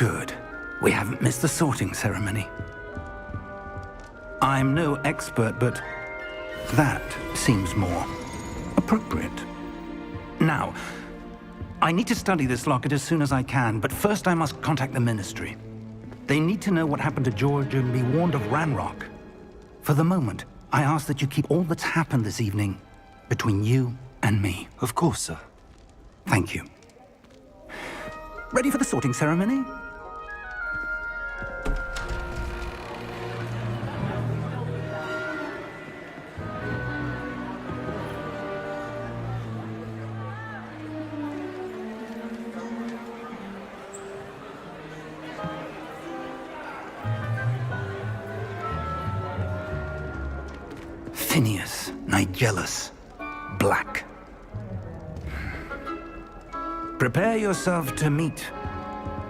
Good. We haven't missed the sorting ceremony. I'm no expert, but that seems more appropriate. Now, I need to study this locket as soon as I can, but first I must contact the Ministry. They need to know what happened to George and be warned of Ranrock. For the moment, I ask that you keep all that's happened this evening between you and me. Of course, sir. Thank you. Ready for the sorting ceremony? Phineas, Nigellus, Black. Prepare yourself to meet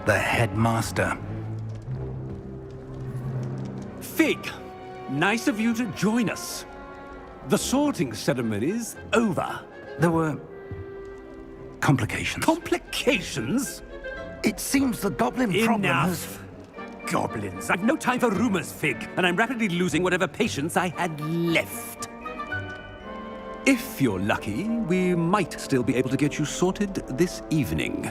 the headmaster. Fig, nice of you to join us. The sorting ceremony's over. There were complications. Complications? It seems the goblin problem has... Enough! Goblins. I've no time for rumors, Fig, and I'm rapidly losing whatever patience I had left. If you're lucky, we might still be able to get you sorted this evening.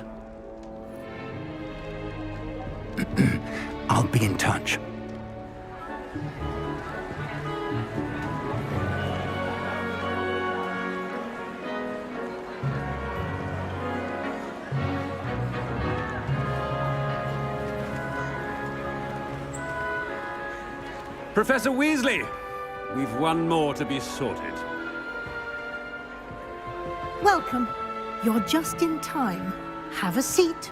I'll be in touch. Professor Weasley, we've one more to be sorted. Welcome. You're just in time. Have a seat.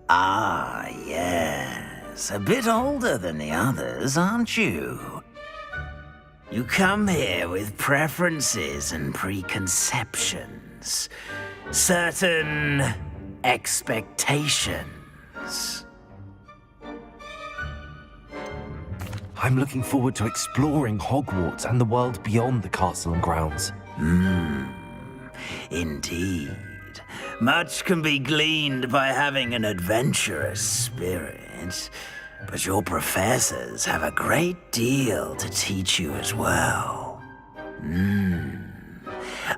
Ah, yes. A bit older than the others, aren't you? You come here with preferences and preconceptions. Certain expectations. I'm looking forward to exploring Hogwarts and the world beyond the castle and grounds. Indeed. Much can be gleaned by having an adventurous spirit, but your professors have a great deal to teach you as well.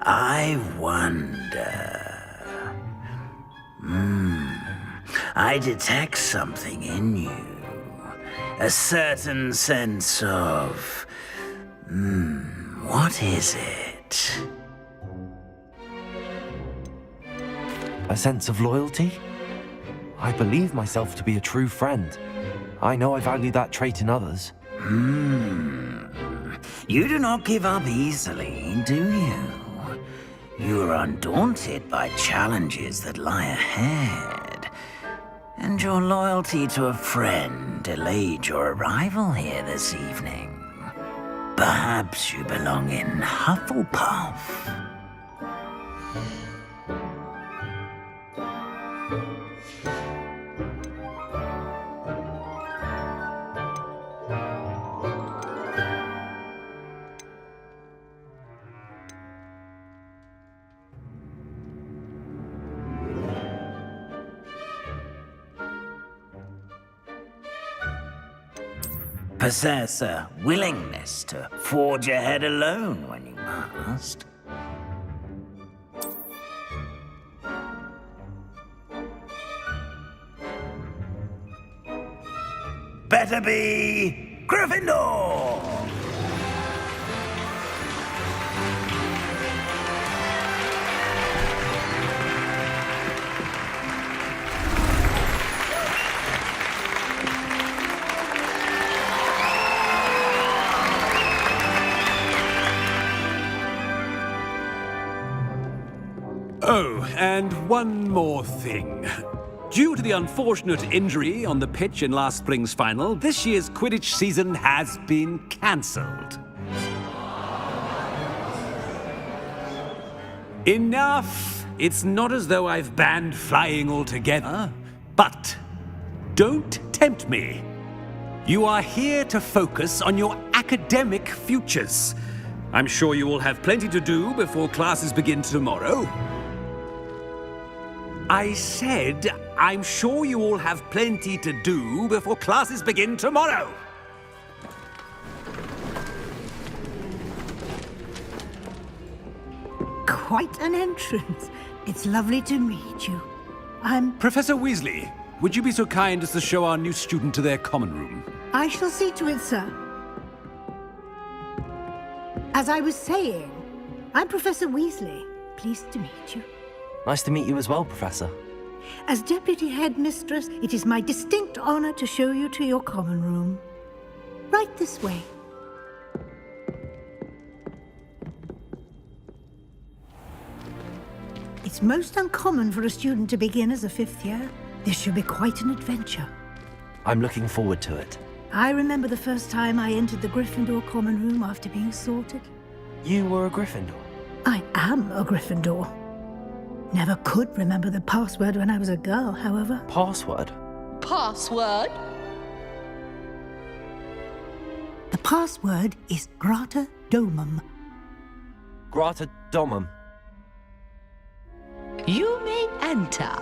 I wonder... I detect something in you. A certain sense of... what is it? A sense of loyalty? I believe myself to be a true friend. I know I value that trait in others. You do not give up easily, do you? You are undaunted by challenges that lie ahead. And your loyalty to a friend delayed your arrival here this evening. Perhaps you belong in Hufflepuff. Possess a willingness to forge ahead alone when you must. Better be Gryffindor! Oh, and one more thing. Due to the unfortunate injury on the pitch in last spring's final, this year's Quidditch season has been cancelled. Enough! It's not as though I've banned flying altogether, but don't tempt me. You are here to focus on your academic futures. I'm sure you will have plenty to do before classes begin tomorrow. I said, I'm sure you all have plenty to do before classes begin tomorrow. Quite an entrance. It's lovely to meet you. Professor Weasley, would you be so kind as to show our new student to their common room? I shall see to it, sir. As I was saying, I'm Professor Weasley. Pleased to meet you. Nice to meet you as well, Professor. As Deputy Headmistress, it is my distinct honor to show you to your common room. Right this way. It's most uncommon for a student to begin as a fifth year. This should be quite an adventure. I'm looking forward to it. I remember the first time I entered the Gryffindor common room after being sorted. You were a Gryffindor? I am a Gryffindor. Never could remember the password when I was a girl, however. Password? Password? The password is Grata Domum. Grata Domum. You may enter.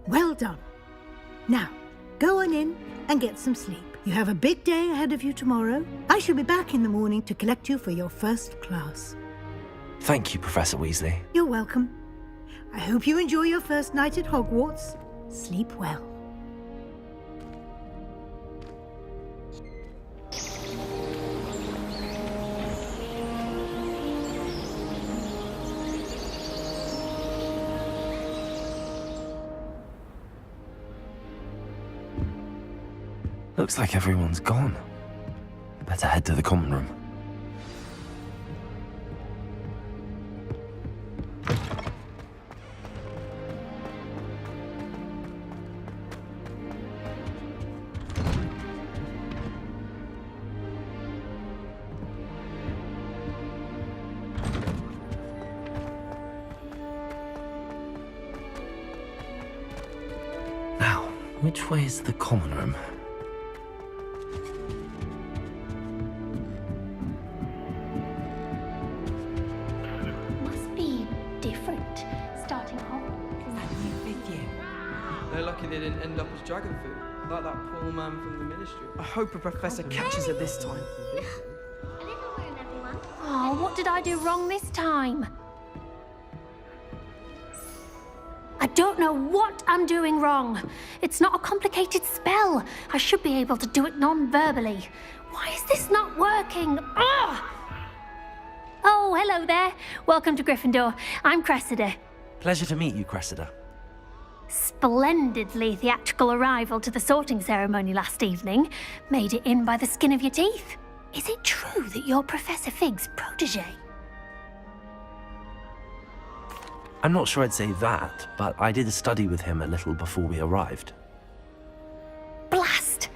Well done. Now, go on in and get some sleep. You have a big day ahead of you tomorrow. I shall be back in the morning to collect you for your first class. Thank you, Professor Weasley. You're welcome. I hope you enjoy your first night at Hogwarts. Sleep well. Looks like everyone's gone. Better head to the common room. Now, which way is the common room? They're lucky they didn't end up as dragon food, like that poor man from the ministry. I hope a professor catches it this time. Oh, what did I do wrong this time? I don't know what I'm doing wrong. It's not a complicated spell. I should be able to do it non-verbally. Why is this not working? Ugh! Oh, hello there. Welcome to Gryffindor. I'm Cressida. Pleasure to meet you, Cressida. Splendidly theatrical arrival to the sorting ceremony last evening. Made it in by the skin of your teeth. Is it true that you're Professor Fig's protege? I'm not sure I'd say that, but I did study with him a little before we arrived. Blast!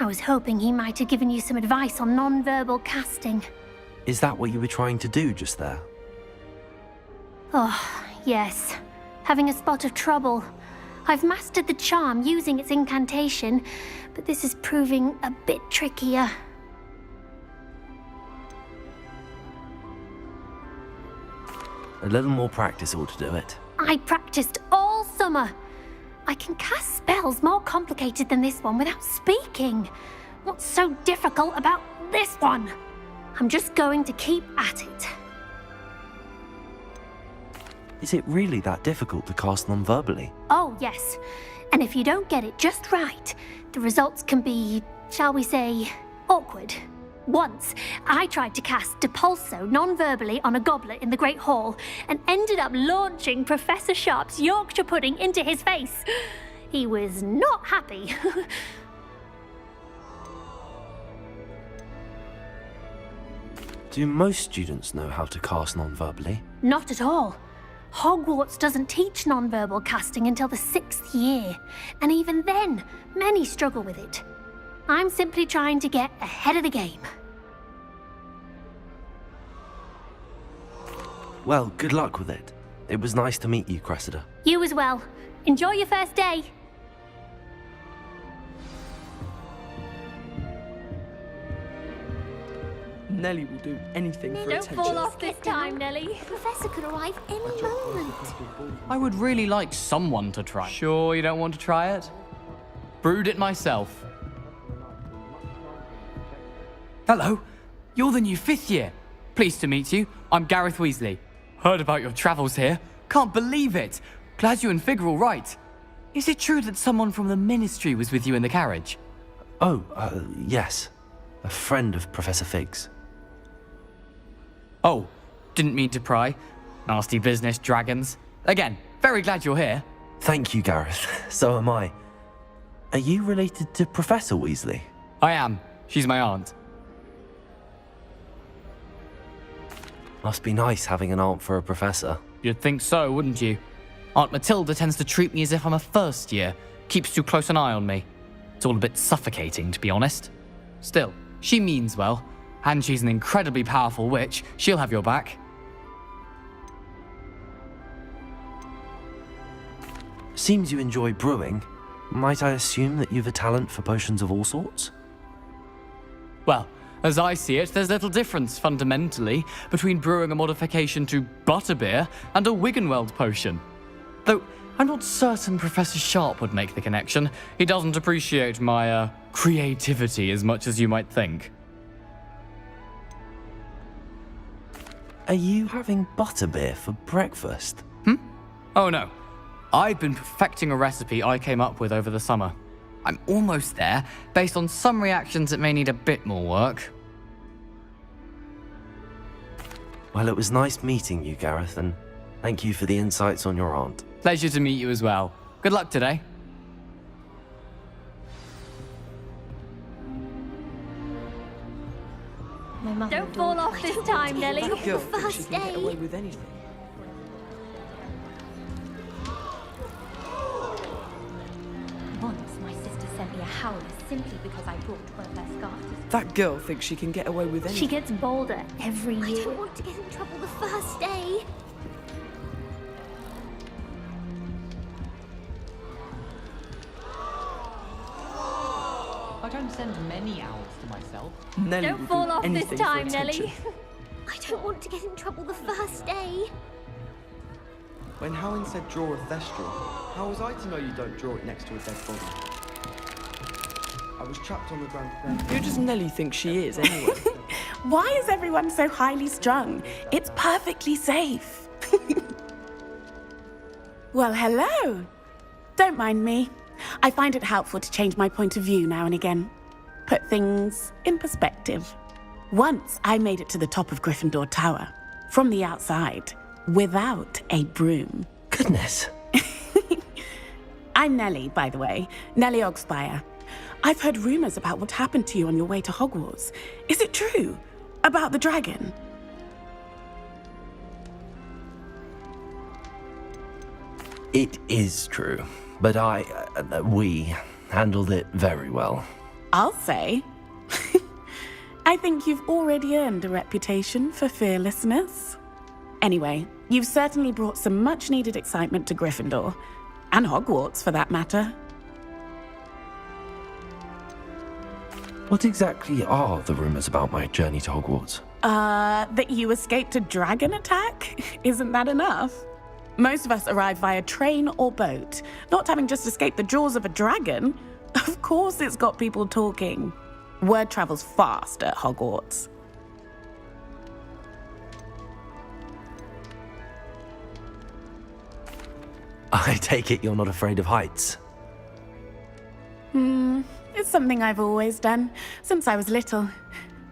I was hoping he might have given you some advice on non-verbal casting. Is that what you were trying to do just there? Oh, yes. Having a spot of trouble. I've mastered the charm using its incantation, but this is proving a bit trickier. A little more practice ought to do it. I practiced all summer. I can cast spells more complicated than this one without speaking. What's so difficult about this one? I'm just going to keep at it. Is it really that difficult to cast non-verbally? Oh, yes. And if you don't get it just right, the results can be, shall we say, awkward. Once, I tried to cast Depulso non-verbally on a goblet in the Great Hall and ended up launching Professor Sharp's Yorkshire pudding into his face. He was not happy. Do most students know how to cast non-verbally? Not at all. Hogwarts doesn't teach non-verbal casting until the 6th year, and even then, many struggle with it. I'm simply trying to get ahead of the game. Well, good luck with it. It was nice to meet you, Cressida. You you as well. Enjoy your first day. Nelly will do anything for Don't attention. fall off this time, Nelly. The professor could arrive any moment. I would really like someone to try. Sure you don't want to try it? Brewed it myself. Hello, you're the new 5th year. Pleased to meet you. I'm Gareth Weasley. Heard about your travels here. Can't believe it. Glad you and Fig are all right. Is it true that someone from the Ministry was with you in the carriage? Oh, yes. A friend of Professor Fig's. Oh, didn't mean to pry. Nasty business, dragons. Again, very glad you're here. Thank you, Gareth. So am I. Are you related to Professor Weasley? I am. She's my aunt. Must be nice having an aunt for a professor. You'd think so, wouldn't you? Aunt Matilda tends to treat me as if I'm a first year. Keeps too close an eye on me. It's all a bit suffocating, to be honest. Still, she means well. And she's an incredibly powerful witch. She'll have your back. Seems you enjoy brewing. Might I assume that you've a talent for potions of all sorts? Well, as I see it, there's little difference, fundamentally, between brewing a modification to butterbeer and a Wiggenweld potion. Though, I'm not certain Professor Sharp would make the connection. He doesn't appreciate my, creativity as much as you might think. Are you having butterbeer for breakfast? Oh no. I've been perfecting a recipe I came up with over the summer. I'm almost there, based on some reactions that may need a bit more work. Well, it was nice meeting you, Gareth, and thank you for the insights on your aunt. Pleasure to meet you as well. Good luck today. My mother Don't would fall all- off this time, Nelly. That girl The thinks she first can get day. away with anything. Once my sister sent me a howler simply because I brought one of her scarves. That girl thinks she can get away with anything. She gets bolder every I year. don't want to get in trouble the first day. I don't send many owls to myself. Nelly Don't will fall do off anything this for time, attention. Nelly. I don't want to get in trouble the first day. When Howin said draw a thestral, how was I to know you don't draw it next to a dead body? I was trapped on the ground there. Who does Nelly think she is, anyway? Why is everyone so highly strung? It's perfectly safe. Well, hello. Don't mind me. I find it helpful to change my point of view now and again. Put things in perspective. Once I made it to the top of Gryffindor Tower, from the outside, without a broom. Goodness. I'm Nellie, by the way. Nellie Ogspire. I've heard rumors about what happened to you on your way to Hogwarts. Is it true? About the dragon? It is true, but we handled it very well. I'll say. I think you've already earned a reputation for fearlessness. Anyway, you've certainly brought some much-needed excitement to Gryffindor. And Hogwarts, for that matter. What exactly are the rumors about my journey to Hogwarts? That you escaped a dragon attack? Isn't that enough? Most of us arrive via train or boat, not having just escaped the jaws of a dragon. Of course it's got people talking. Word travels fast at Hogwarts. I take it you're not afraid of heights. It's something I've always done, since I was little.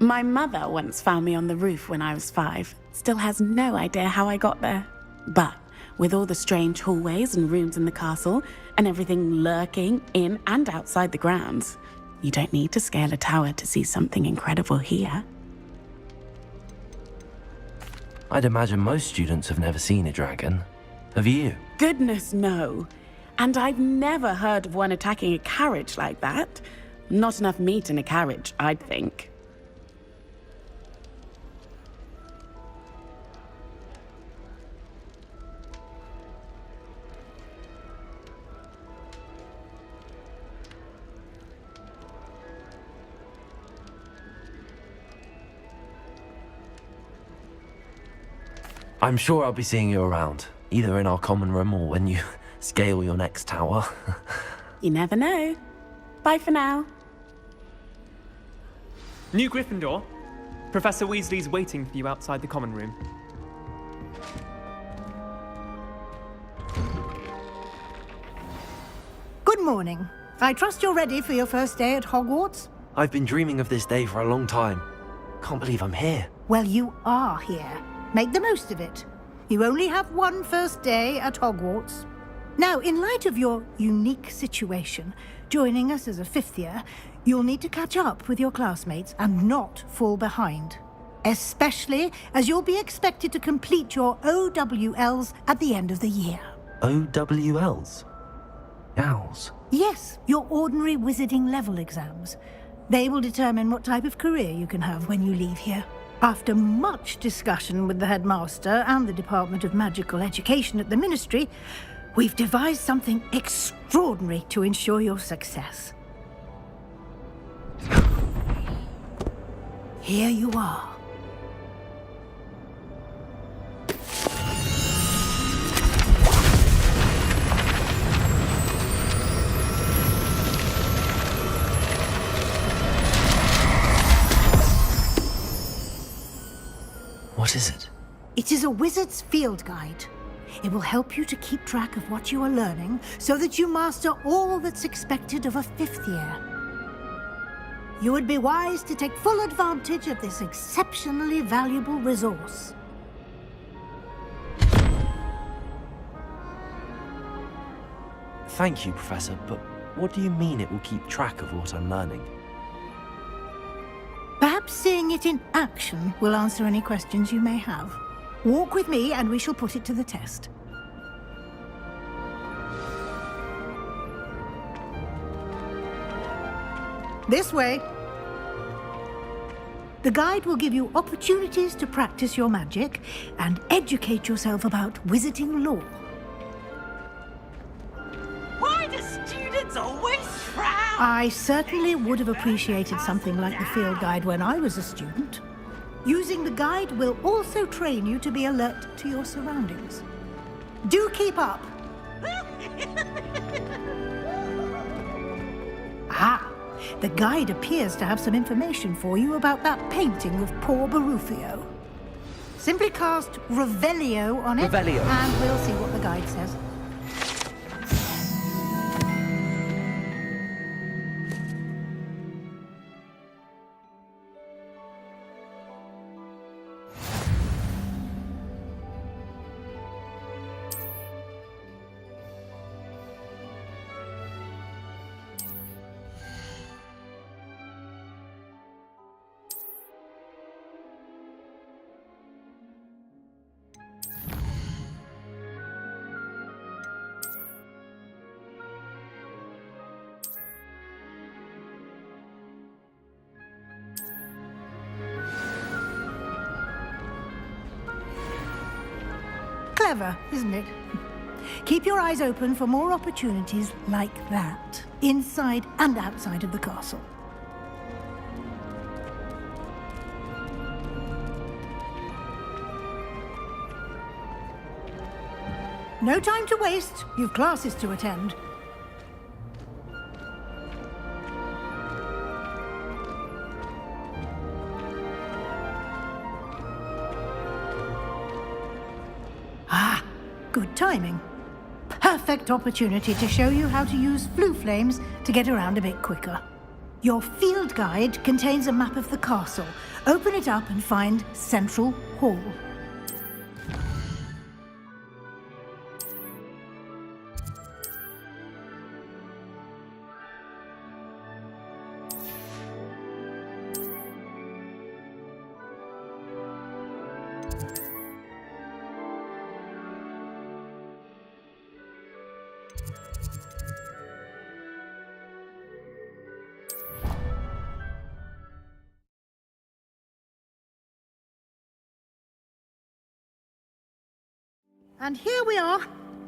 My mother once found me on the roof when I was 5. Still has no idea how I got there. But with all the strange hallways and rooms in the castle, and everything lurking in and outside the grounds, you don't need to scale a tower to see something incredible here. I'd imagine most students have never seen a dragon. Have you? Goodness, no. And I've never heard of one attacking a carriage like that. Not enough meat in a carriage, I'd think. I'm sure I'll be seeing you around, either in our common room or when you scale your next tower. You never know. Bye for now. New Gryffindor. Professor Weasley's waiting for you outside the common room. Good morning. I trust you're ready for your first day at Hogwarts? I've been dreaming of this day for a long time. Can't believe I'm here. Well, you are here. Make the most of it. You only have one first day at Hogwarts. Now, in light of your unique situation, joining us as a fifth year, you'll need to catch up with your classmates and not fall behind. Especially as you'll be expected to complete your OWLs at the end of the year. OWLs? Owls? Yes, your ordinary wizarding level exams. They will determine what type of career you can have when you leave here. After much discussion with the headmaster and the Department of Magical Education at the Ministry, we've devised something extraordinary to ensure your success. Here you are. What is it? It is a wizard's field guide. It will help you to keep track of what you are learning so that you master all that's expected of a fifth year. You would be wise to take full advantage of this exceptionally valuable resource. Thank you, Professor, but what do you mean it will keep track of what I'm learning? Perhaps seeing it in action will answer any questions you may have. Walk with me and we shall put it to the test. This way. The guide will give you opportunities to practice your magic and educate yourself about wizarding lore. Why do students always frown? I certainly would have appreciated something like the field guide when I was a student. Using the guide will also train you to be alert to your surroundings. Do keep up. The guide appears to have some information for you about that painting of poor Barufio. Simply cast Revelio on it, Revelio. And we'll see what the guide says. Clever, isn't it? Keep your eyes open for more opportunities like that, inside and outside of the castle. No time to waste. You've classes to attend. Good timing. Perfect opportunity to show you how to use flue flames to get around a bit quicker. Your field guide contains a map of the castle. Open it up and find Central Hall. And here we are.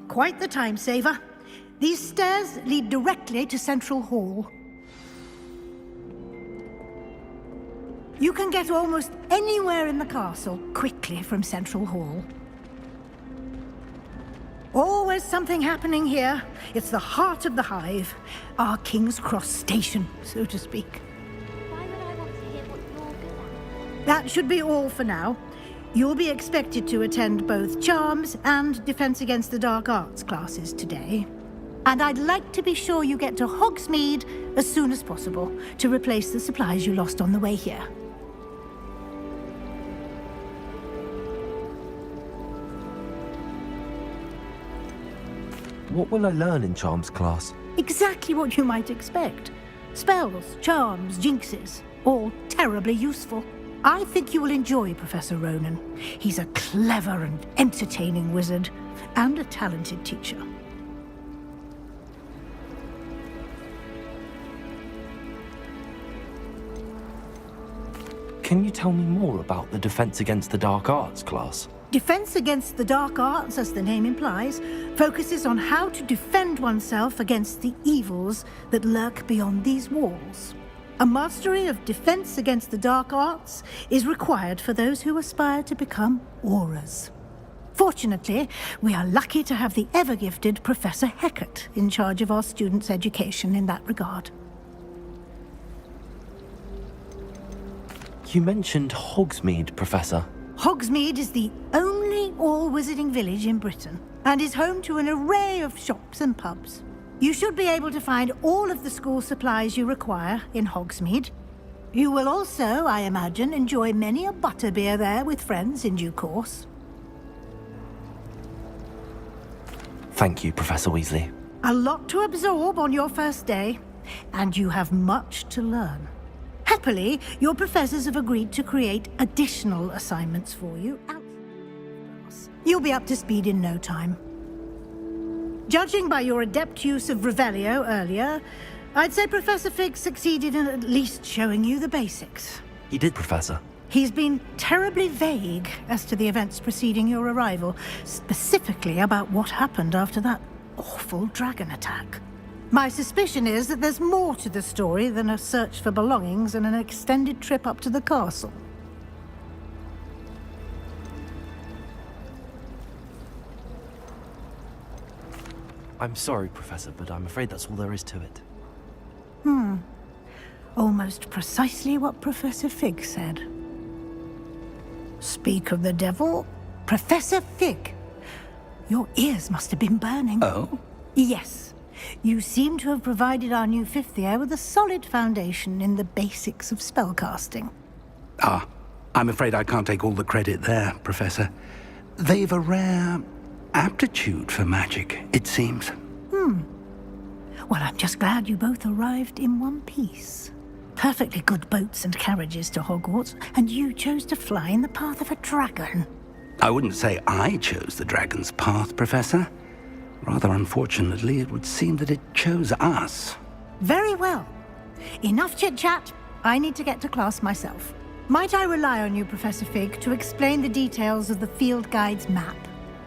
Quite the time saver. These stairs lead directly to Central Hall. You can get almost anywhere in the castle quickly from Central Hall. Always something happening here. It's the heart of the hive. Our King's Cross station, so to speak. Why would I want to hear what you're good at? That should be all for now. You'll be expected to attend both Charms and Defense Against the Dark Arts classes today. And I'd like to be sure you get to Hogsmeade as soon as possible to replace the supplies you lost on the way here. What will I learn in Charms class? Exactly what you might expect. Spells, charms, jinxes, all terribly useful. I think you will enjoy Professor Ronan. He's a clever and entertaining wizard, and a talented teacher. Can you tell me more about the Defense Against the Dark Arts class? Defense Against the Dark Arts, as the name implies, focuses on how to defend oneself against the evils that lurk beyond these walls. A mastery of Defense Against the Dark Arts is required for those who aspire to become Auras. Fortunately, we are lucky to have the ever-gifted Professor Hecat in charge of our students' education in that regard. You mentioned Hogsmeade, Professor. Hogsmeade is the only all-wizarding village in Britain, and is home to an array of shops and pubs. You should be able to find all of the school supplies you require in Hogsmeade. You will also, I imagine, enjoy many a butterbeer there with friends in due course. Thank you, Professor Weasley. A lot to absorb on your first day, and you have much to learn. Happily, your professors have agreed to create additional assignments for you outside of class. You'll be up to speed in no time. Judging by your adept use of Revelio earlier, I'd say Professor Fig succeeded in at least showing you the basics. He did, Professor. He's been terribly vague as to the events preceding your arrival, specifically about what happened after that awful dragon attack. My suspicion is that there's more to the story than a search for belongings and an extended trip up to the castle. I'm sorry, Professor, but I'm afraid that's all there is to it. Almost precisely what Professor Fig said. Speak of the devil, Professor Fig. Your ears must have been burning. Oh? Yes. You seem to have provided our new fifth year with a solid foundation in the basics of spellcasting. Ah, I'm afraid I can't take all the credit there, Professor. They've a rare aptitude for magic, it seems. Well, I'm just glad you both arrived in one piece. Perfectly good boats and carriages to Hogwarts, and you chose to fly in the path of a dragon. I wouldn't say I chose the dragon's path, Professor. Rather unfortunately, it would seem that it chose us. Very well. Enough chit-chat. I need to get to class myself. Might I rely on you, Professor Fig, to explain the details of the field guide's map?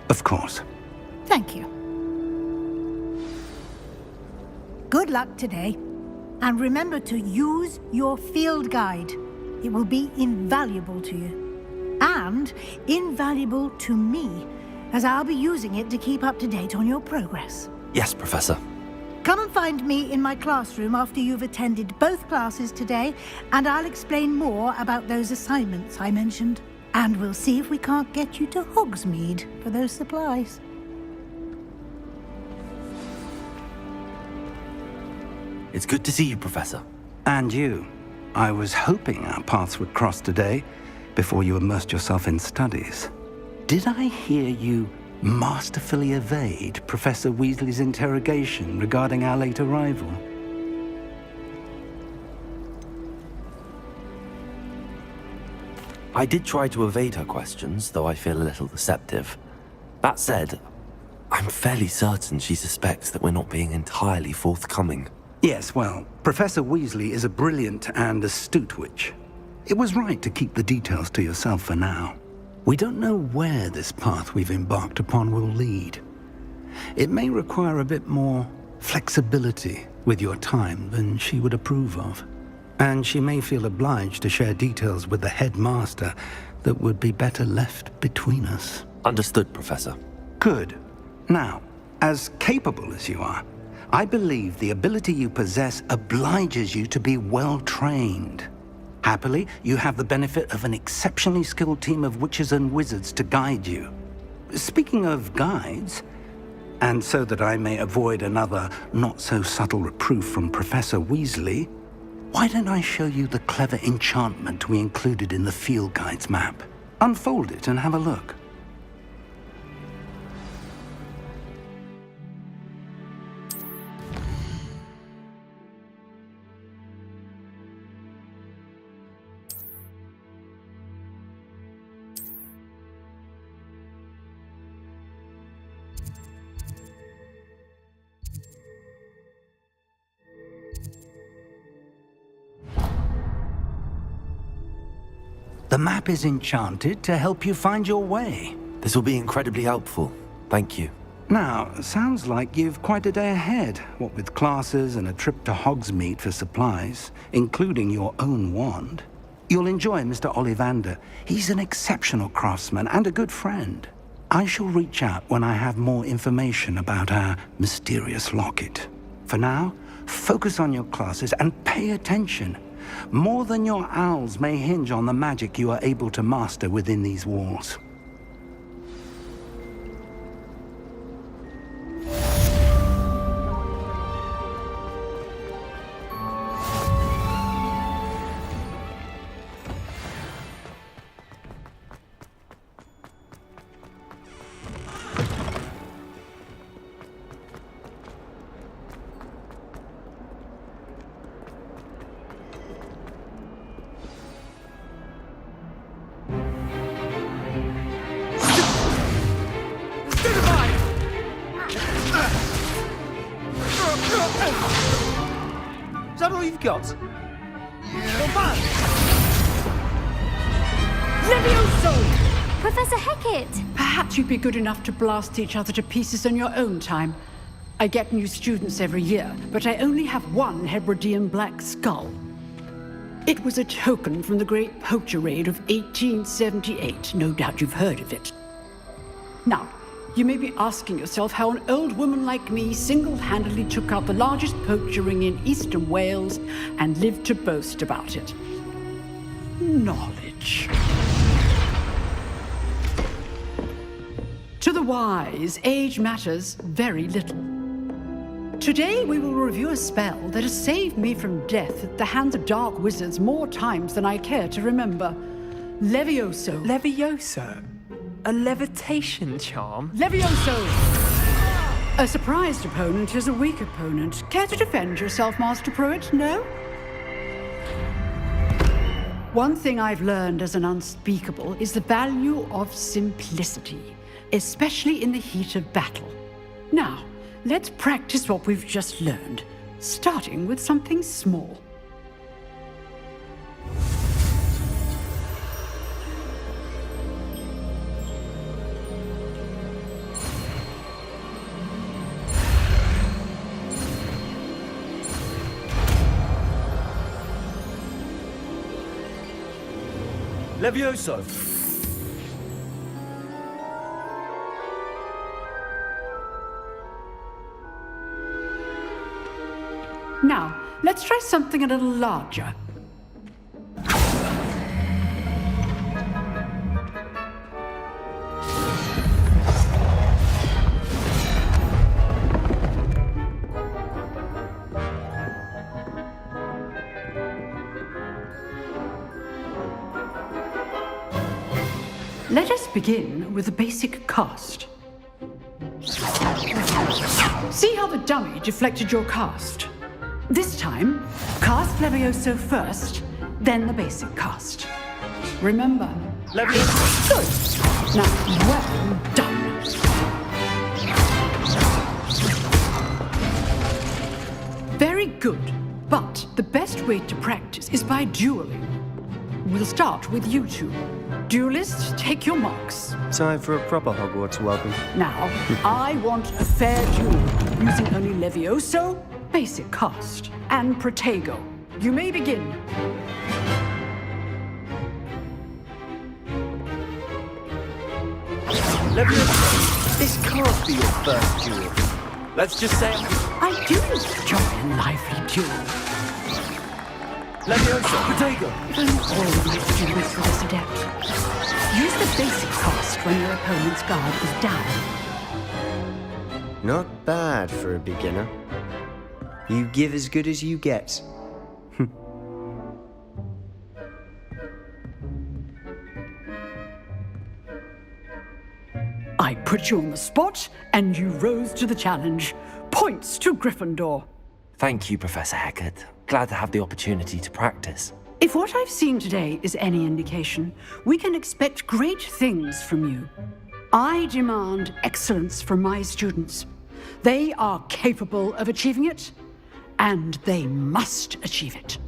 Of course. Thank you. Good luck today. And remember to use your field guide. It will be invaluable to you. And invaluable to me, as I'll be using it to keep up to date on your progress. Yes, Professor. Come and find me in my classroom after you've attended both classes today, and I'll explain more about those assignments I mentioned. And we'll see if we can't get you to Hogsmeade for those supplies. It's good to see you, Professor. And you. I was hoping our paths would cross today, before you immersed yourself in studies. Did I hear you masterfully evade Professor Weasley's interrogation regarding our late arrival? I did try to evade her questions, though I feel a little deceptive. That said, I'm fairly certain she suspects that we're not being entirely forthcoming. Yes, well, Professor Weasley is a brilliant and astute witch. It was right to keep the details to yourself for now. We don't know where this path we've embarked upon will lead. It may require a bit more flexibility with your time than she would approve of. And she may feel obliged to share details with the headmaster that would be better left between us. Understood, Professor. Good. Now, as capable as you are, I believe the ability you possess obliges you to be well trained. Happily, you have the benefit of an exceptionally skilled team of witches and wizards to guide you. Speaking of guides, and so that I may avoid another not-so-subtle reproof from Professor Weasley, why don't I show you the clever enchantment we included in the field guide's map? Unfold it and have a look. The map is enchanted to help you find your way. This will be incredibly helpful. Thank you. Now, sounds like you've quite a day ahead, what with classes and a trip to Hogsmeade for supplies, including your own wand. You'll enjoy Mr. Ollivander. He's an exceptional craftsman and a good friend. I shall reach out when I have more information about our mysterious locket. For now, focus on your classes and pay attention. More than your owls may hinge on the magic you are able to master within these walls. Is that all you've got? Levioso! Professor Hecat! Perhaps you'd be good enough to blast each other to pieces in your own time. I get new students every year, but I only have one Hebridean black skull. It was a token from the Great Poacher Raid of 1878. No doubt you've heard of it. Now, you may be asking yourself how an old woman like me single-handedly took out the largest poacher ring in eastern Wales and lived to boast about it. Knowledge. To the wise, age matters very little. Today we will review a spell that has saved me from death at the hands of dark wizards more times than I care to remember. Levioso. Levioso? A levitation charm? Levioso! A surprised opponent is a weak opponent. Care to defend yourself, Master Pruitt? No? One thing I've learned as an unspeakable is the value of simplicity, especially in the heat of battle. Now, let's practice what we've just learned, starting with something small. Levioso! Now, let's try something a little larger. Let us begin with a basic cast. See how the dummy deflected your cast? This time, cast Levioso first, then the basic cast. Remember, Levioso. Good. Now, well done. Very good, but the best way to practice is by dueling. We'll start with you two. Duelists, take your marks. Time for a proper Hogwarts welcome. Now, I want a fair duel, using only Levioso, basic cast, and Protego. You may begin. Levioso! This can't be your first duel. Let's just say I do enjoy a lively duel. Leviosa, Protego! I'm all of my students for this adept. Use the basic cost when your opponent's guard is down. Not bad for a beginner. You give as good as you get. I put you on the spot, and you rose to the challenge. Points to Gryffindor. Thank you, Professor Hecat. Glad to have the opportunity to practice. If what I've seen today is any indication, we can expect great things from you. I demand excellence from my students. They are capable of achieving it, and they must achieve it.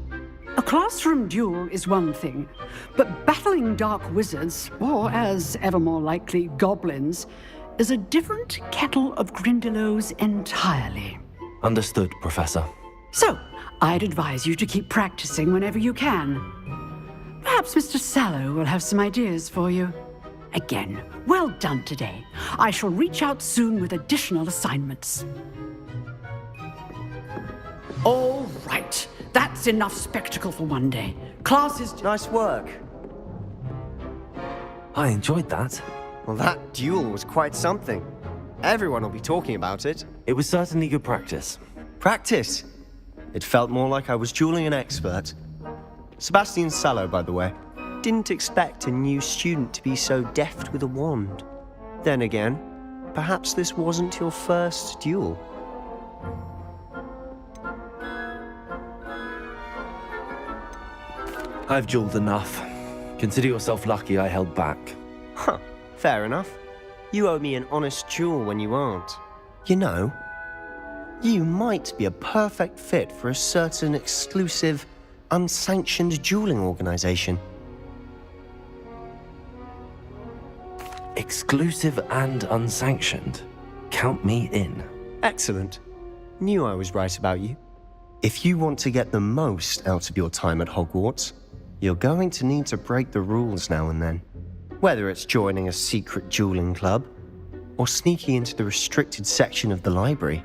A classroom duel is one thing, but battling dark wizards, or as ever more likely, goblins, is a different kettle of Grindylows entirely. Understood, Professor. So, I'd advise you to keep practicing whenever you can. Perhaps Mr. Sallow will have some ideas for you. Again, well done today. I shall reach out soon with additional assignments. All right. That's enough spectacle for one day. Class is... Nice work. I enjoyed that. Well, that duel was quite something. Everyone will be talking about it. It was certainly good practice. Practice? It felt more like I was dueling an expert. Sebastian Sallow, by the way. Didn't expect a new student to be so deft with a wand. Then again, perhaps this wasn't your first duel. I've dueled enough. Consider yourself lucky I held back. Huh, fair enough. You owe me an honest duel when you aren't. You know, you might be a perfect fit for a certain exclusive, unsanctioned dueling organization. Exclusive and unsanctioned. Count me in. Excellent. Knew I was right about you. If you want to get the most out of your time at Hogwarts, you're going to need to break the rules now and then. Whether it's joining a secret dueling club, or sneaking into the restricted section of the library,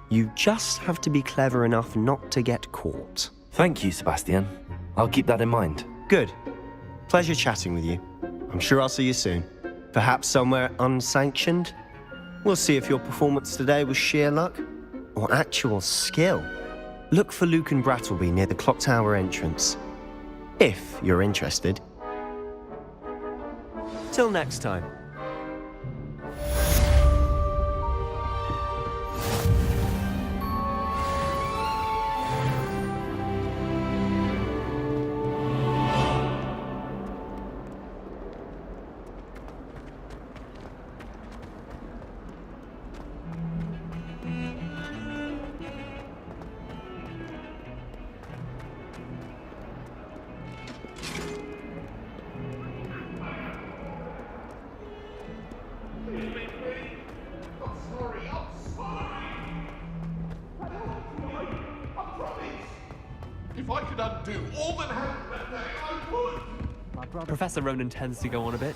you just have to be clever enough not to get caught. Thank you, Sebastian. I'll keep that in mind. Good. Pleasure chatting with you. I'm sure I'll see you soon. Perhaps somewhere unsanctioned? We'll see if your performance today was sheer luck, or actual skill. Look for Luke and Brattleby near the clock tower entrance. If you're interested. Till next time. If I could undo all that happened that day, I would! Professor Ronan tends to go on a bit.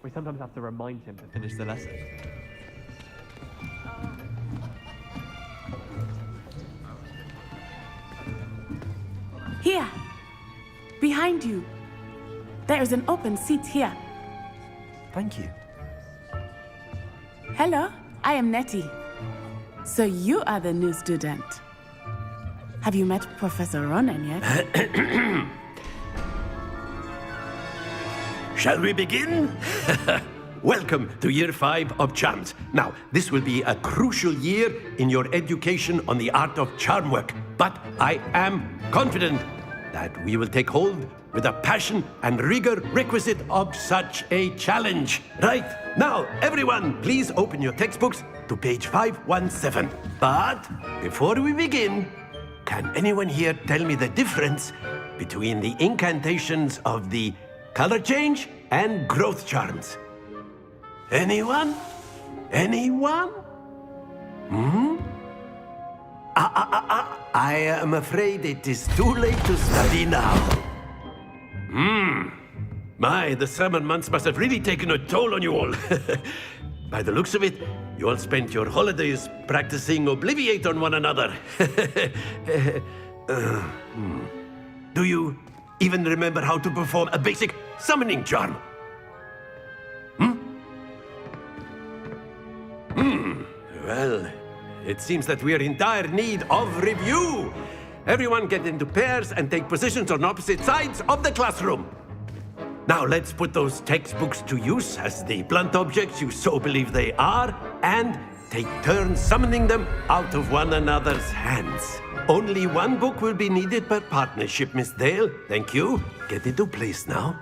We sometimes have to remind him to finish the lesson. Here. Behind you. There is an open seat here. Thank you. Hello, I am Nettie. So you are the new student. Have you met Professor Ronan yet? Shall we begin? Welcome to Year 5 of Charms. Now, this will be a crucial year in your education on the art of charm work, but I am confident that we will take hold with the passion and rigor requisite of such a challenge. Right, now, everyone, please open your textbooks to page 517. But before we begin, can anyone here tell me the difference between the incantations of the color change and growth charms? Anyone? Anyone? I am afraid it is too late to study now. My, the summer months must have really taken a toll on you all. By the looks of it, you all spent your holidays practicing Obliviate on one another. Do you even remember how to perform a basic summoning charm? Well, it seems that we are in dire need of review. Everyone get into pairs and take positions on opposite sides of the classroom. Now let's put those textbooks to use as the blunt objects you so believe they are, and take turns summoning them out of one another's hands. Only one book will be needed per partnership, Miss Dale. Thank you. Get into place now.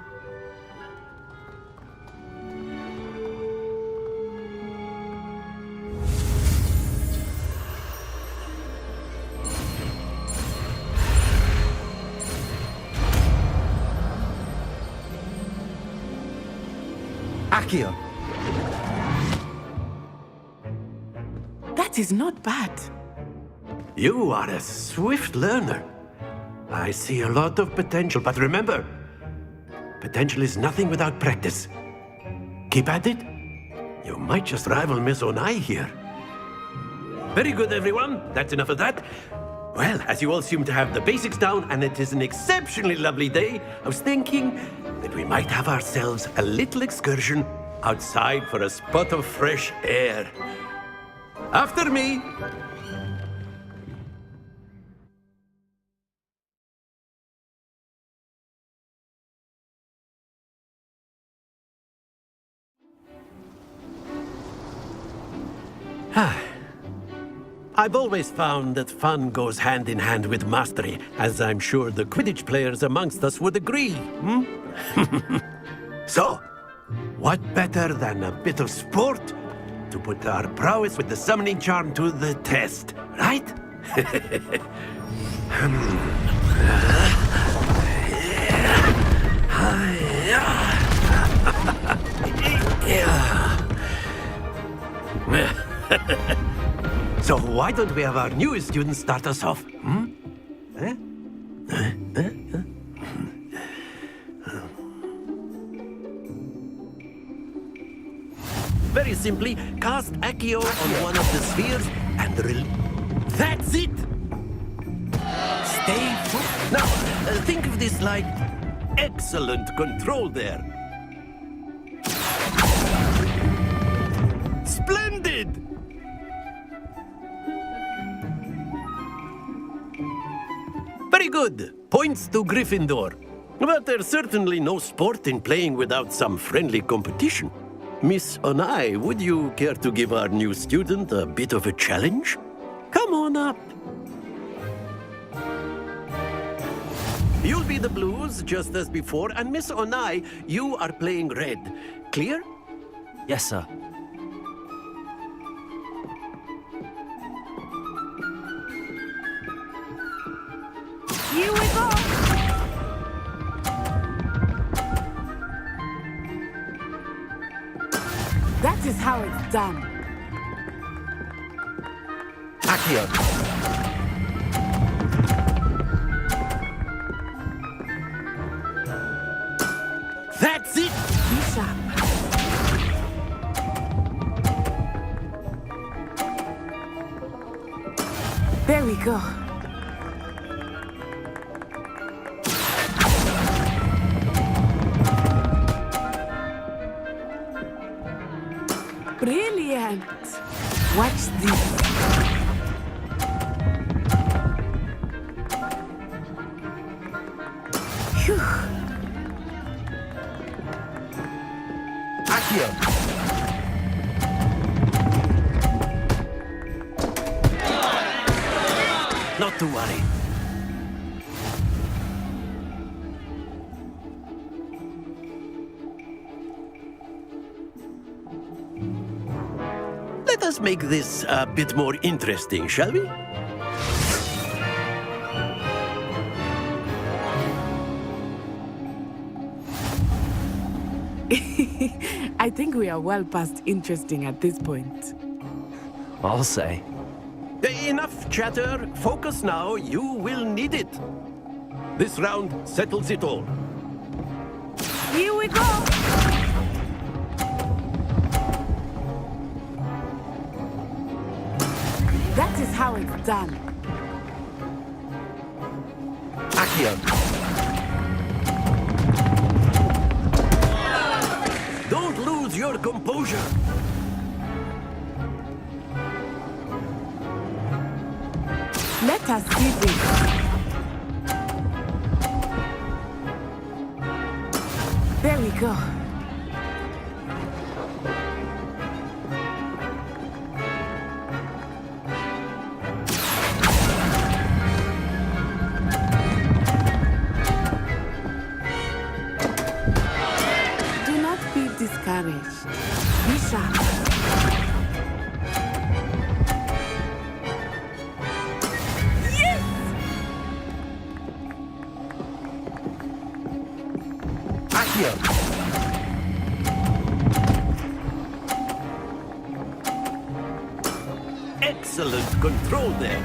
Accio. That is not bad. You are a swift learner. I see a lot of potential, but remember, potential is nothing without practice. Keep at it. You might just rival Miss Onai here. Very good, everyone. That's enough of that. Well, as you all seem to have the basics down, and it is an exceptionally lovely day, I was thinking that we might have ourselves a little excursion outside for a spot of fresh air. After me. I've always found that fun goes hand in hand with mastery, as I'm sure the Quidditch players amongst us would agree. So, what better than a bit of sport to put our prowess with the summoning charm to the test, right? So why don't we have our newest student start us off? Very simply, cast Accio on one of the spheres and that's it! Stay put. Now, think of this like excellent control there. Splendid! Very good. Points to Gryffindor. But there's certainly no sport in playing without some friendly competition. Miss Onai, would you care to give our new student a bit of a challenge? Come on up. You'll be the blues, just as before, and Miss Onai, you are playing red. Clear? Yes, sir. Here we go! That is how it's done. Accio. That's it! Be sharp. There we go. Brilliant! Watch this. Phew. Accio. Not to worry. Let us make this a bit more interesting, shall we? I think we are well past interesting at this point. I'll say. Enough chatter. Focus now. You will need it. This round settles it all. Here we go! That is how it's done. Accio. Don't lose your composure. Let us see this. There we go. Do not be discouraged. Be sharp. Excellent control there.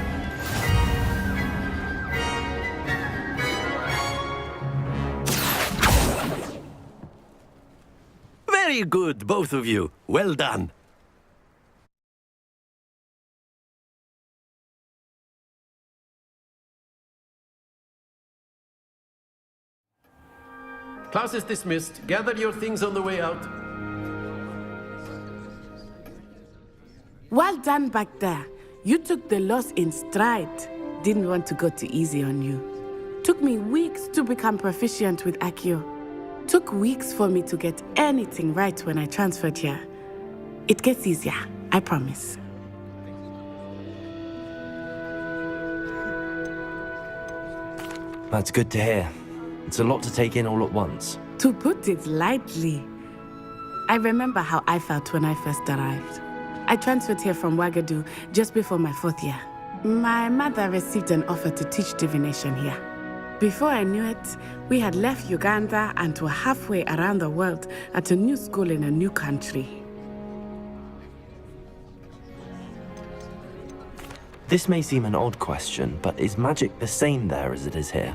Very good, both of you. Well done. Class is dismissed. Gather your things on the way out. Well done back there. You took the loss in stride. Didn't want to go too easy on you. Took me weeks to become proficient with Accio. Took weeks for me to get anything right when I transferred here. It gets easier, I promise. That's good to hear. It's a lot to take in all at once. To put it lightly, I remember how I felt when I first arrived. I transferred here from Ouagadougou just before my 4th year. My mother received an offer to teach divination here. Before I knew it, we had left Uganda and were halfway around the world at a new school in a new country. This may seem an odd question, but is magic the same there as it is here?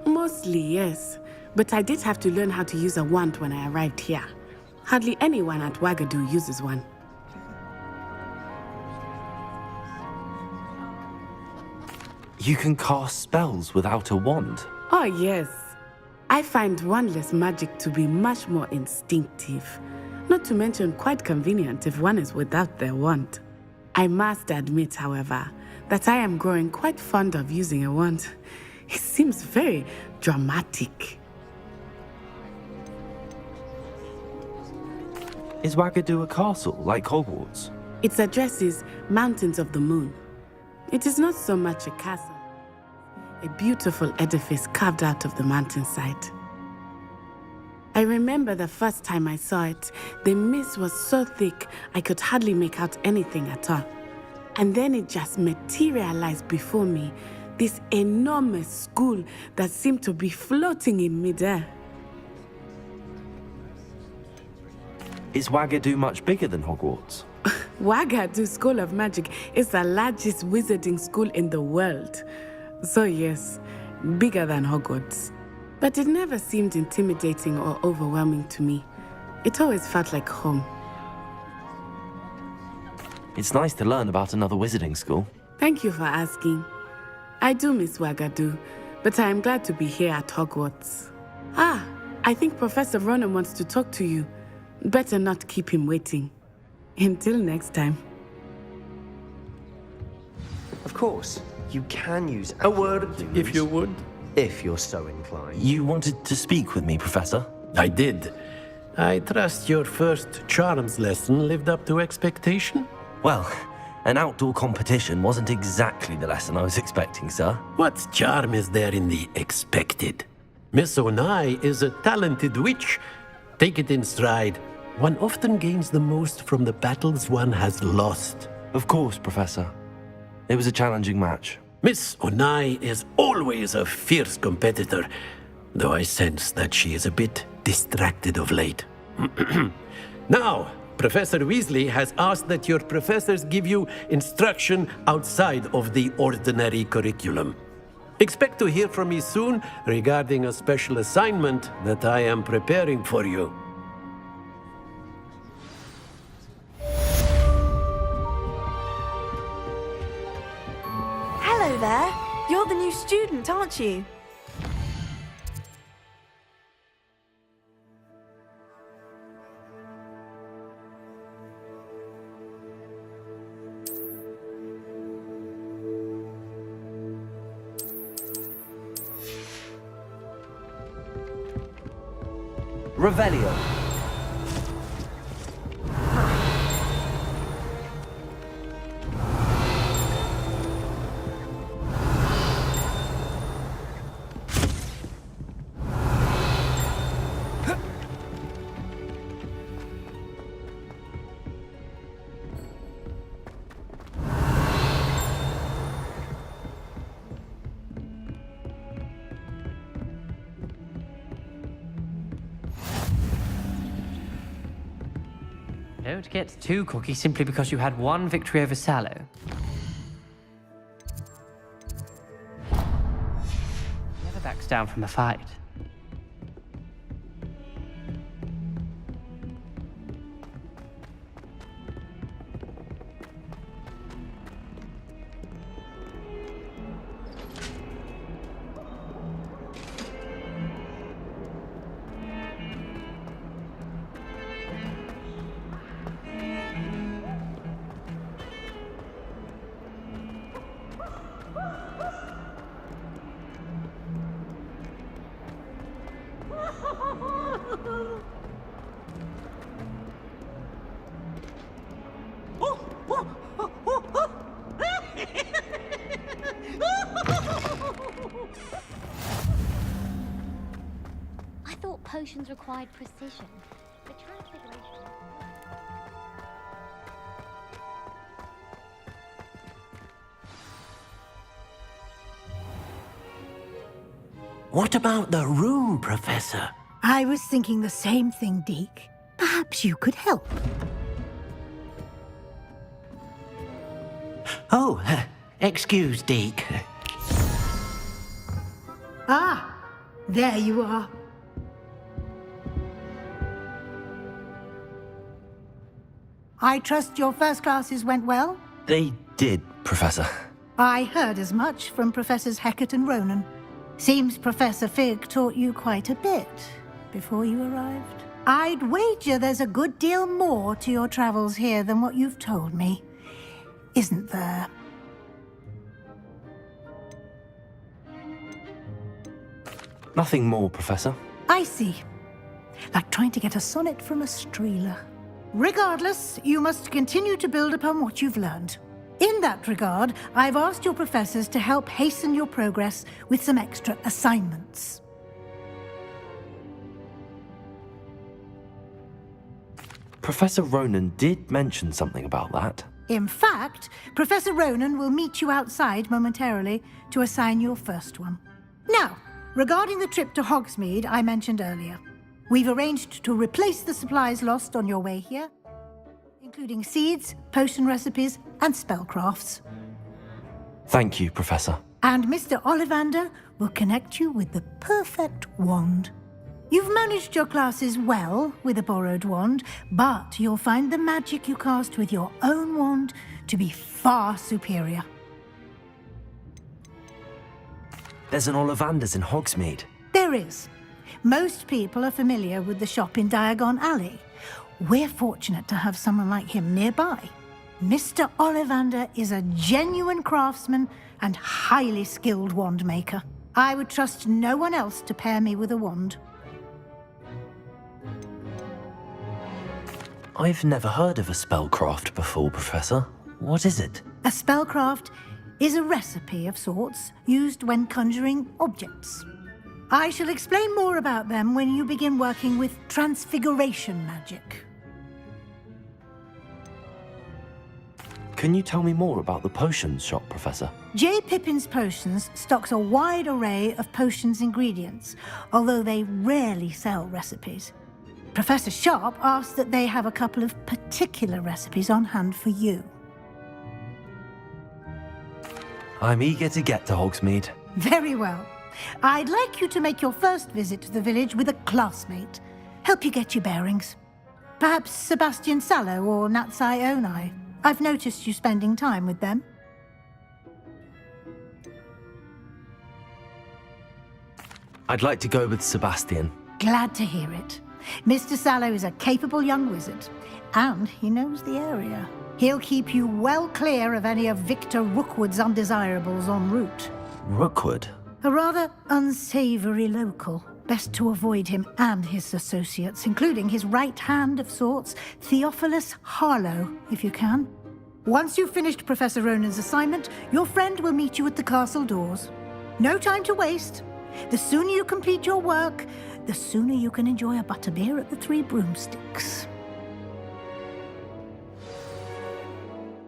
Mostly, yes. But I did have to learn how to use a wand when I arrived here. Hardly anyone at Ouagadougou uses one. You can cast spells without a wand? Oh, yes. I find wandless magic to be much more instinctive. Not to mention quite convenient if one is without their wand. I must admit, however, that I am growing quite fond of using a wand. It seems very dramatic. Is Ouagadougou a castle, like Hogwarts? Its address is Mountains of the Moon. It is not so much a castle, a beautiful edifice carved out of the mountainside. I remember the first time I saw it, the mist was so thick I could hardly make out anything at all. And then it just materialized before me, this enormous school that seemed to be floating in midair. Is Ouagadougou much bigger than Hogwarts? Ouagadougou School of Magic is the largest wizarding school in the world. So yes, bigger than Hogwarts. But it never seemed intimidating or overwhelming to me. It always felt like home. It's nice to learn about another wizarding school. Thank you for asking. I do miss Ouagadougou, but I am glad to be here at Hogwarts. Ah, I think Professor Ronan wants to talk to you. Better not keep him waiting. Until next time. Of course, you can use a word, if you would. If you're so inclined. You wanted to speak with me, Professor? I did. I trust your first charms lesson lived up to expectation? Well, an outdoor competition wasn't exactly the lesson I was expecting, sir. What charm is there in the expected? Miss Onai is a talented witch. Take it in stride. One often gains the most from the battles one has lost. Of course, Professor. It was a challenging match. Miss Onai is always a fierce competitor, though I sense that she is a bit distracted of late. Now, Professor Weasley has asked that your professors give you instruction outside of the ordinary curriculum. Expect to hear from me soon regarding a special assignment that I am preparing for you. You're the new student, aren't you? Revelio. Don't get too cocky simply because you had one victory over Sallow. Never backs down from a fight. I thought potions required precision. The transfiguration. What about the room, Professor? I was thinking the same thing, Deke. Perhaps you could help. Oh, excuse, Deke. Ah, there you are. I trust your first classes went well? They did, Professor. I heard as much from Professors Hecat and Ronan. Seems Professor Fig taught you quite a bit before you arrived. I'd wager there's a good deal more to your travels here than what you've told me. Isn't there? Nothing more, Professor. I see. Like trying to get a sonnet from a streeler. Regardless, you must continue to build upon what you've learned. In that regard, I've asked your professors to help hasten your progress with some extra assignments. Professor Ronan did mention something about that. In fact, Professor Ronan will meet you outside momentarily to assign your first one. Now, regarding the trip to Hogsmeade I mentioned earlier, we've arranged to replace the supplies lost on your way here, including seeds, potion recipes, and spellcrafts. Thank you, Professor. And Mr. Ollivander will connect you with the perfect wand. You've managed your classes well with a borrowed wand, but you'll find the magic you cast with your own wand to be far superior. There's an Ollivander's in Hogsmeade. There is. Most people are familiar with the shop in Diagon Alley. We're fortunate to have someone like him nearby. Mr. Ollivander is a genuine craftsman and highly skilled wand maker. I would trust no one else to pair me with a wand. I've never heard of a spellcraft before, Professor. What is it? A spellcraft is a recipe of sorts used when conjuring objects. I shall explain more about them when you begin working with transfiguration magic. Can you tell me more about the potions shop, Professor? J. Pippin's Potions stocks a wide array of potions ingredients, although they rarely sell recipes. Professor Sharp asked that they have a couple of particular recipes on hand for you. I'm eager to get to Hogsmeade. Very well. I'd like you to make your first visit to the village with a classmate. Help you get your bearings. Perhaps Sebastian Sallow or Natsai Onai. I've noticed you spending time with them. I'd like to go with Sebastian. Glad to hear it. Mr. Sallow is a capable young wizard, and he knows the area. He'll keep you well clear of any of Victor Rookwood's undesirables en route. Rookwood? A rather unsavory local. Best to avoid him and his associates, including his right hand of sorts, Theophilus Harlow, if you can. Once you've finished Professor Ronan's assignment, your friend will meet you at the castle doors. No time to waste. The sooner you complete your work, the sooner you can enjoy a butterbeer at the Three Broomsticks.